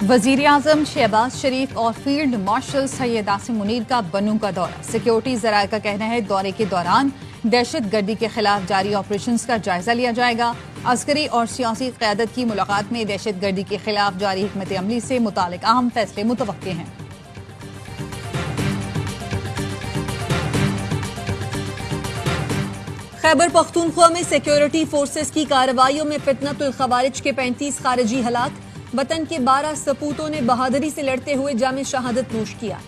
वजीर आजम शहबाज शरीफ और field marshal Syed Asim Munir का बनू का दौरा। सिक्योरिटी जराये का कहना है दौरे के दौरान दहशत गर्दी के खिलाफ जारी ऑपरेशन का जायजा लिया जाएगा। अस्करी और सियासी क़यादत की मुलाकात में दहशत गर्दी के खिलाफ जारी हिकमत अमली से मुतालिक अहम फैसले मुतवक्के हैं। खैबर पख्तूनख्वा में सिक्योरिटी फोर्सेस की कार्रवाइयों में फितनतुल खवारिज के 35 खारिजी हलाक। वतन के 12 सपूतों ने बहादुरी से लड़ते हुए जामे शहादत नोश किया।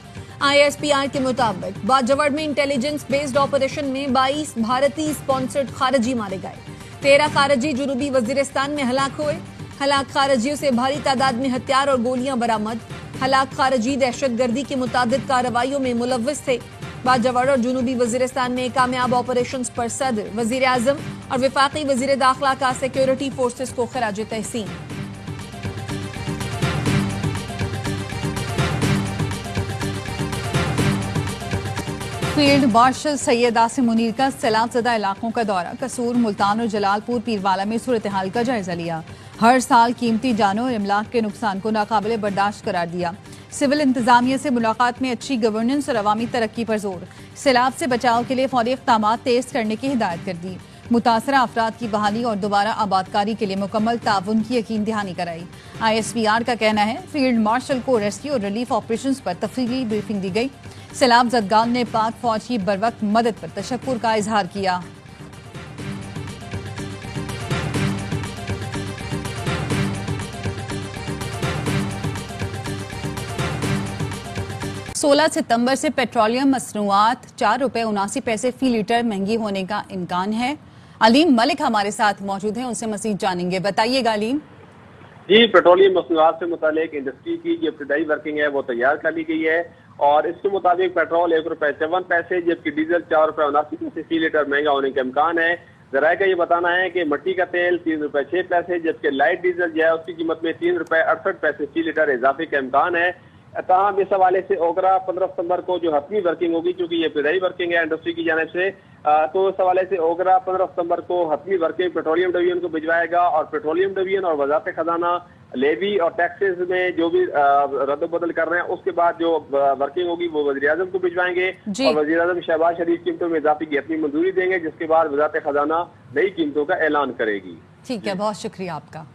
ISPR के मुताबिक बाजवड़ में इंटेलिजेंस बेस्ड ऑपरेशन में 22 भारतीय स्पॉन्सर्ड खारिजी मारे गए। 13 खारिजी जुनूबी वजीरिस्तान में हलाक हुए। हलाक खारिजियों से भारी तादाद में हथियार और गोलियां बरामद। हलाक खारिजी दहशत गर्दी की मुतादिद कार्रवाइयों में मुलव्वस थे। बाजवड़ और जुनूबी वजीरिस्तान में कामयाब ऑपरेशंस पर सदर, वजीर आजम और वफाकी वजीर दाखिला का सिक्योरिटी फोर्सेस को खराज तहसीन। फील्ड मार्शल सैयद आसिम मुनीर का सैलाबज़दा इलाकों का दौरा। कसूर, मुल्तान और जलालपुर पीरवाला में सूरत हाल का जायजा लिया। हर साल कीमती जानों और इमलाक के नुकसान को नाकाबिले बर्दाश्त करार दिया। सिविल इंतजामिया से मुलाकात में अच्छी गवर्नेंस और अवामी तरक्की पर जोर। सैलाब से बचाव के लिए फौरी इक़दामात तेज करने की हिदायत कर दी। मुतासरा अफराद की बहाली और दोबारा आबादकारी के लिए मुकम्मल ताउन की यकीन दहानी कराई। ISPR का कहना है फील्ड मार्शल को रेस्क्यू और रिलीफ ऑपरेशंस पर तफसीली ब्रीफिंग दी गई। सैलाब ज़दगान ने पाक फौज की बरवक्त मदद पर तशक्कुर का इजहार किया। सोलह सितंबर से पेट्रोलियम मसनूआत ₹4.79 फी लीटर महंगी होने का इम्कान है। अलीम मलिक हमारे साथ मौजूद हैं, उनसे मज़ीद जानेंगे। बताइएगा अलीम। जी, पेट्रोलियम मसनूआत से मुतालिक इंडस्ट्री की जो इब्तिदाई वर्किंग है वो तैयार कर ली गई है और इसके मुताबिक पेट्रोल ₹1.57 जबकि डीजल ₹4.79 फी लीटर महंगा होने का इम्कान है। जराये का ये बताना है कि मिट्टी का तेल ₹3.06 जबकि लाइट डीजल जो है उसकी कीमत में ₹3.68 फी लीटर इजाफे का इम्कान है। तमाम इस हवाले से ओगरा 15 सितंबर को जो हतमी वर्किंग होगी, क्योंकि ये इब्तिदाई वर्किंग है इंडस्ट्री की जानिब से, तो इस हवाले से ओगरा 15 सितंबर को हतमी वर्किंग पेट्रोलियम डिवीजन को भिजवाएगा और पेट्रोलियम डिवीजन और वजारत खजाना लेवी और टैक्सेस में जो भी रद्द-बदल कर रहे हैं उसके बाद जो वर्किंग होगी वो वजीर आजम को भिजवाएंगे और वजीर आजम शहबाज शरीफ कीमतों में इजाफे की अपनी मंजूरी देंगे, जिसके बाद वजारत खजाना नई कीमतों का ऐलान करेगी। ठीक है, बहुत शुक्रिया आपका।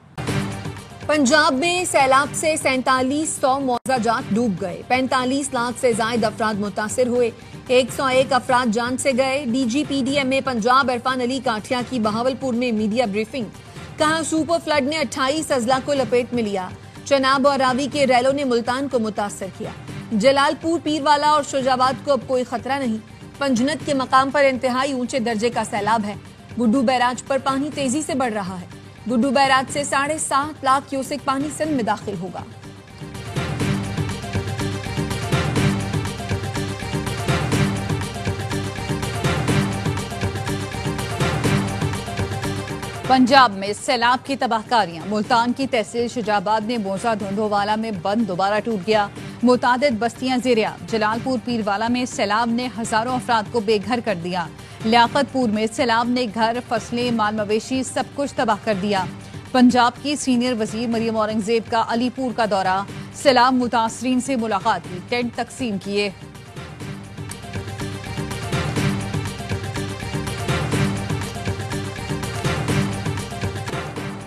पंजाब में सैलाब से 4700 मौजा जात डूब गए। 45 लाख से ज्यादा अफराद मुतासिर हुए। 101 अफराद जान से गए। DGPDMA पंजाब इरफान अली काठिया की बहावलपुर में मीडिया ब्रीफिंग। कहा सुपर फ्लड ने 28 अजला को लपेट में लिया। चनाब और रावी के रैलों ने मुल्तान को मुतासर किया। जलालपुर, पीरवाला और शुजाबाद को अब कोई खतरा नहीं। पंजनत के मकाम पर इंतहाई ऊंचे दर्जे का सैलाब है। गुड्डू बैराज पर पानी तेजी से बढ़ रहा है। गुड्डू बैराज से 7.5 लाख क्यूसेक पानी सिंध में दाखिल होगा। पंजाब में सैलाब की तबाहकारियां। मुल्तान की तहसील शुजाबाद में मोजा धुंधोवाला में बंद दोबारा टूट गया। मुतादिद बस्तियां ज़ेर-ए-आब। जलालपुर पीरवाला में सैलाब ने हजारों अफराद को बेघर कर दिया। लियाकतपुर में सैलाब ने घर, फसलें, माल मवेशी सब कुछ तबाह कर दिया। पंजाब की सीनियर वजीर मरियम औरंगजेब का अलीपुर का दौरा। सैलाब मुतासरीन से मुलाकात की, टेंट तकसीम किए।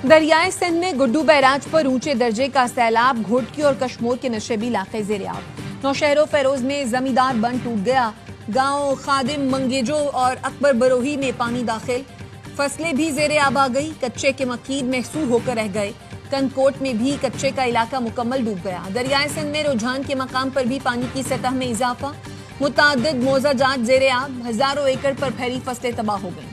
दरियाए सिंध में गुड्डू बैराज पर ऊंचे दर्जे का सैलाब। घोटकी और कश्मोर के नशेबी इलाके ज़ेर-ए-आब। नौशहरो फेरोज में जमींदार बंद टूट गया। गांव खादिम, मंगेजो और अकबर बरोही में पानी दाखिल। फसलें भी ज़ेर-ए-आब आ गई। कच्चे के मकीन महसूर होकर रह गए। कनकोट में भी कच्चे का इलाका मुकम्मल डूब गया। दरियाए सिंध में रुझान के मकाम पर भी पानी की सतह में इजाफा। मुतादिद मौजा जात ज़ेर-ए-आब। हजारों एकड़ पर फैली फसलें तबाह हो गई।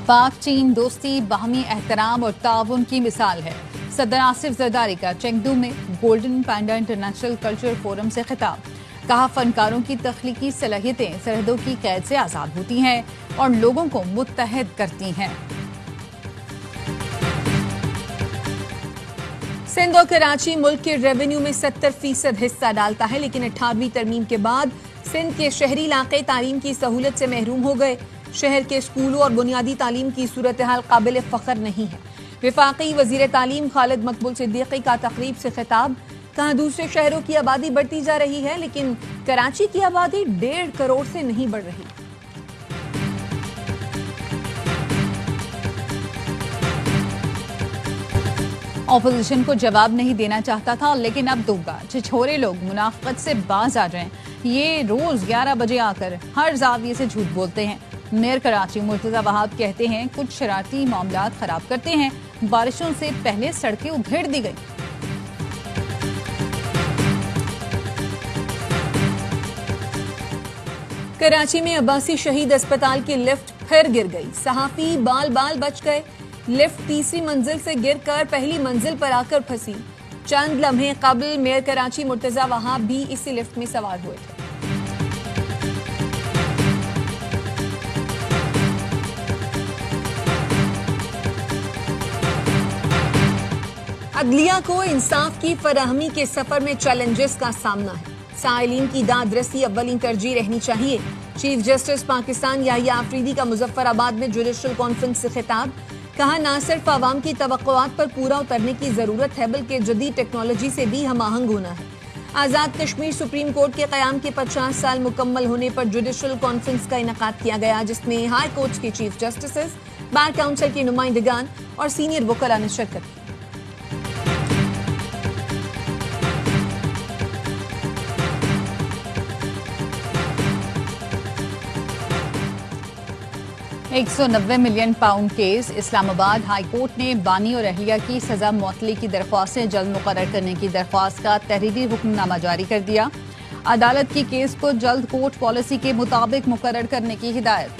पाक चीन दोस्ती बाहमी एहतराम और ताउन की मिसाल है। सदर आसिफ जरदारी का चेंगडू में गोल्डन पैंडा इंटरनेशनल कल्चर फोरम से खिताब। कहा फनकारों की तख्लीकी सलाहियतें सरहदों की कैद से आजाद होती हैं और लोगों को मुत्तहद करती हैं। सिंध और कराची मुल्क के रेवेन्यू में 70% हिस्सा डालता है, लेकिन 18वीं तरमीम के बाद सिंध के शहरी इलाके तालीम की सहूलत से महरूम हो गए। शहर के स्कूलों और बुनियादी तालीम की सूरत हाल काबिल फख्र नहीं है। वफाकी वजीर तालीम खालिद मकबूल सिद्दीकी का तकरीब से खिताब, कहा दूसरे शहरों की आबादी बढ़ती जा रही है लेकिन कराची की आबादी 1.5 करोड़ से नहीं बढ़ रही। ऑपोजिशन को जवाब नहीं देना चाहता था लेकिन अब दूंगा। छिछोरे लोग मुनाफत से बाज आ जाएं। ये रोज 11 बजे आकर हर जाविये से झूठ बोलते हैं। मेयर कराची मुर्तजा वहाब कहते हैं कुछ शरारती मामलात खराब करते हैं। बारिशों से पहले सड़कें उधेड़ दी गई। कराची में अब्बासी शहीद अस्पताल की लिफ्ट फिर गिर गई। सहाफी बाल बाल बच गए। लिफ्ट तीसरी मंजिल से गिरकर पहली मंजिल पर आकर फंसी। चंद लम्हे कबल मेयर कराची मुर्तजा वहाब भी इसी लिफ्ट में सवार हुए थे। अदलिया को इंसाफ की फराहमी के सफर में चैलेंजेस का सामना है। साइलिन की दादरसी अव्वलीन तरजीह रहनी चाहिए। चीफ जस्टिस पाकिस्तान याहिया आफरीदी का मुजफ्फराबाद में जुडिशल कॉन्फ्रेंस से खिताब, कहा ना सिर्फ आवाम की तवक्कुआत पर पूरा उतरने की जरूरत है बल्कि जदीद टेक्नोलॉजी से भी हम आहंग होना है। आजाद कश्मीर सुप्रीम कोर्ट के कयाम के 50 साल मुकम्मल होने पर जुडिशल कॉन्फ्रेंस का इनेकाद किया गया जिसमें हाई कोर्ट के चीफ जस्टिस, बार काउंसिल के नुमाइंदगान और सीनियर वकला ने शिरकत की। £190 million case. Islamabad high court ने बानी और अहलिया की सजा मुअत्तली की दरख्वास्तें जल्द मुकर्रर करने की दरख्वास्त का तहरीरी हुक्मनामा जारी कर दिया। अदालत की केस को जल्द कोर्ट पॉलिसी के मुताबिक मुकर्रर करने की हिदायत।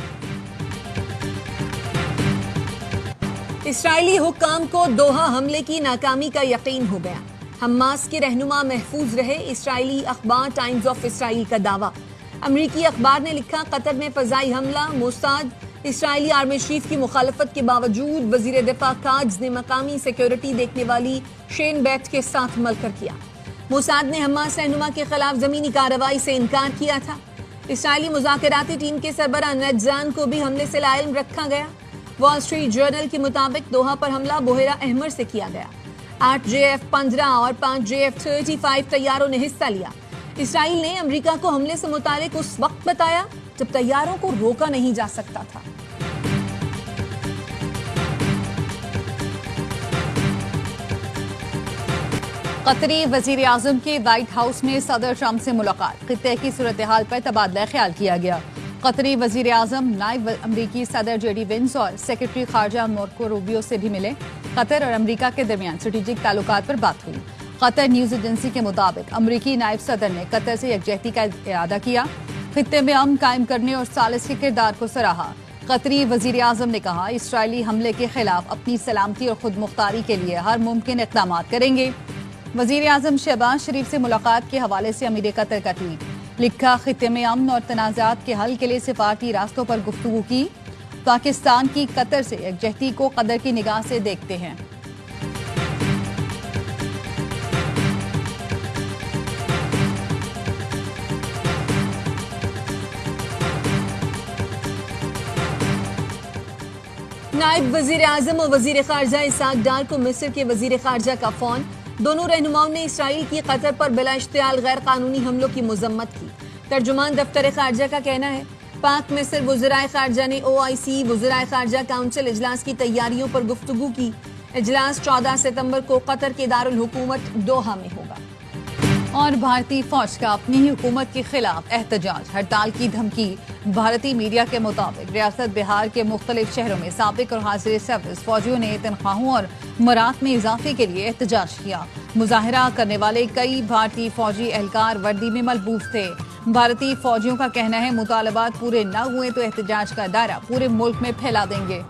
इसराइली हुक्काम को दोहा हमले की नाकामी का यकीन हो गया। हमास के रहनुमा महफूज रहे। इसराइली अखबार टाइम्स ऑफ इसराइल का दावा। अमरीकी अखबार ने लिखा कतर में फजाई हमला। मोसाद इसराइली आर्मी चीफ की मुखालफत के बावजूद वजीर दिफा काज ने मकामी सिक्योरिटी देखने वाली शेन बैट के साथ मिलकर किया। मोसाद ने हमास रहनुमा के खिलाफ जमीनी कार्रवाई से इनकार किया था। इसराइली मुज़ाकराती टीम के सरबराह नजजान को भी हमले से लाइल्म रखा गया। वॉल स्ट्रीट जर्नल के मुताबिक दोहा पर हमला बोहेरा अहमर से किया गया। 8 JF-15 और 5 JF-35 तैयारों ने हिस्सा लिया। इसराइल ने अमेरिका को हमले से मुतालिक उस वक्त बताया जब तैयारों को रोका नहीं जा सकता था। कतरी वजीर आजम के व्हाइट हाउस में सदर ट्रंप से मुलाकात। खित्ते की सूरत हाल पर तबादला ख्याल किया गया। कतरी वजीर आजम नायब अमरीकी सदर JD वेंस और सेक्रेटरी खारजा मार्को रूबियो से भी मिले। कतर और अमरीका के दरमियान स्ट्रेटेजिक ताल्लुकात पर बात हुई। कतर न्यूज एजेंसी के मुताबिक अमरीकी नायब सदर ने कतर से यकजहती का इरादा किया। खित्ते में अमन कायम करने और सालिस के किरदार को सराहा। कतरी वजीर आजम ने कहा इसराइली हमले के खिलाफ अपनी सलामती और खुद मुख्तारी के लिए हर मुमकिन इक़दाम करेंगे। वजीर आजम शहबाज शरीफ से मुलाकात के हवाले से अमीर कतर का ट्वीट लिखा, खित्ते में अमन और तनाज़ात के हल के लिए सिफारती रास्तों पर गुफ्तगू की। पाकिस्तान की कतर से यकजहती को कदर की निगाह से देखते हैं। नायब वजीर आजम और वजीर खारजा इसाक डार को मिस्र के वजीर खारजा का फोन। दोनों रहनुमाओं ने इसराइल की कतर पर बिला इश्तियाल गैर कानूनी हमलों की मजम्मत की। तर्जुमान दफ्तर खारजा का कहना है पाक मिस्र वज़राए खारजा ने OIC वज़राए खारजा काउंसिल इजलास की तैयारियों पर गुफ्तगू की। इजलास 14 सितंबर को कतर के दारुल हुकूमत दोहा में होगा। और भारतीय फौज का अपनी ही हुकूमत के खिलाफ एहतजाज, हड़ताल की धमकी। भारतीय मीडिया के मुताबिक रियासत बिहार के मुख्तलिफ शहरों में साबिक और हाजिर सर्विस फौजियों ने तनख्वाहों और मरात में इजाफे के लिए एहतजाज किया। मुजाहरा करने वाले कई भारतीय फौजी एहलकार वर्दी में मलबूस थे। भारतीय फौजियों का कहना है मुतालबात पूरे न हुए तो एहतजाज का दायरा पूरे मुल्क में फैला देंगे।